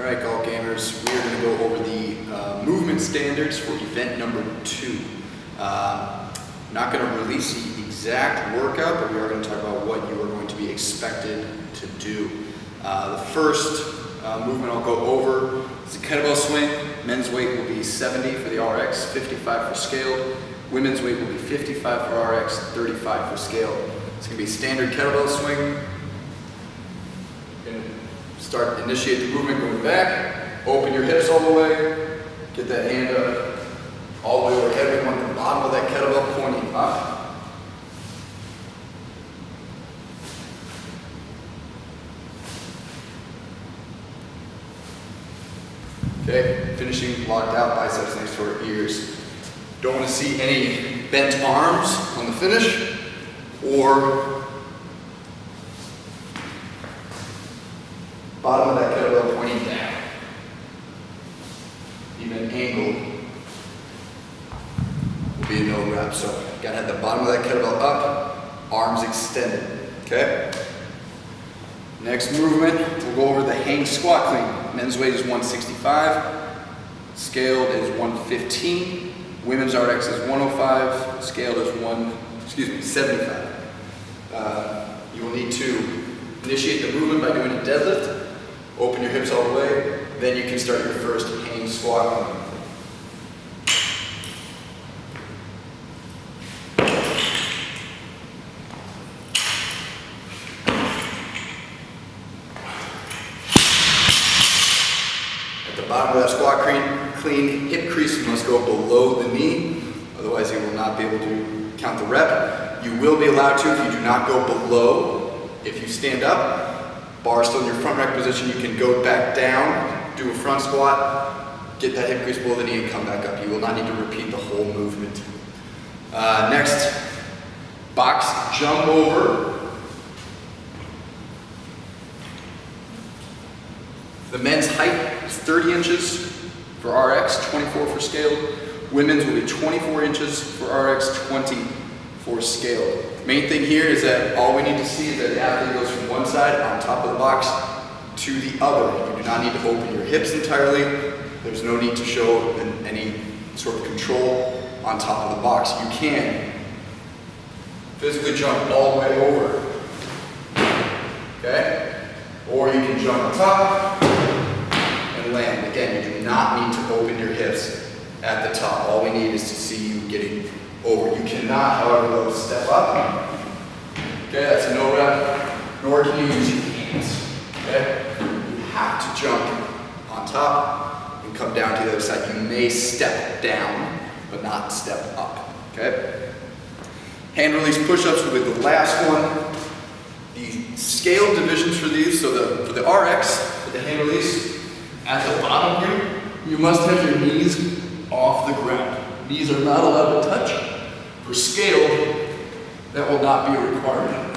All right, Galt gamers, we are going to go over the movement standards for event number 2. I'm not going to release the exact workout, but we are going to talk about what you are going to be expected to do. The first movement I'll go over is a kettlebell swing. Men's weight will be 70 for the RX, 55 for scaled. Women's weight will be 55 for RX, 35 for scaled. It's going to be a standard kettlebell swing. Initiate the movement going back, open your hips all the way, get that hand up all the way overhead. We want the bottom of that kettlebell pointing up. Okay, finishing locked out, biceps next to our ears. Don't want to see any bent arms on the finish or bottom of that kettlebell pointing down. Even angled will be a no rep. So gotta have the bottom of that kettlebell up, arms extended. Okay? Next movement, we'll go over the hang squat clean. Men's weight is 165, scaled is 115, women's RX is 105, scaled is 75. You will need to initiate the movement by doing a deadlift. Open your hips all the way, then you can start your first hang squat clean. At the bottom of that squat clean, hip crease must go below the knee, otherwise you will not be able to count the rep. You will be allowed to if you do not go below. If you stand up, bar still in your front rack position, you can go back down, do a front squat, get that hip crease below the knee and come back up. You will not need to repeat the whole movement. Next, box jump over. The men's height is 30 inches for RX, 24 for scaled. Women's will be 24 inches for RX, 20 for scaled. Main thing here is that all we need to see is that the athlete goes from one side on top of the box to the other. You do not need to open your hips entirely. There's no need to show any sort of control on top of the box. You can physically jump all the way over, okay? Or you can jump on top and land. Again, you do not need to open your hips at the top. All we need is to see you getting over. You cannot, however, though, step up. Okay, that's a no rep. Nor can you use your hands. Okay? You have to jump on top and come down to the other side. You may step down, but not step up. Okay? Hand release push-ups will be the last one. The scaled divisions for these, so for the RX, for the hand release, at the bottom here, you must have your knees off the ground. Knees are not allowed to touch. For scaled, that will not be a requirement.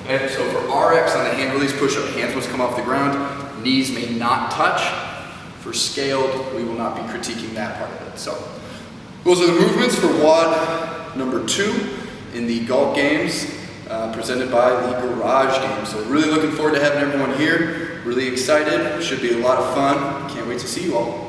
Okay, so for RX on the hand release push-up, hands must come off the ground, knees may not touch. For scaled, we will not be critiquing that part of it. So those are the movements for WOD number 2 in the Galt Games presented by the Garage Games. So really looking forward to having everyone here. Really excited. Should be a lot of fun. Can't wait to see you all.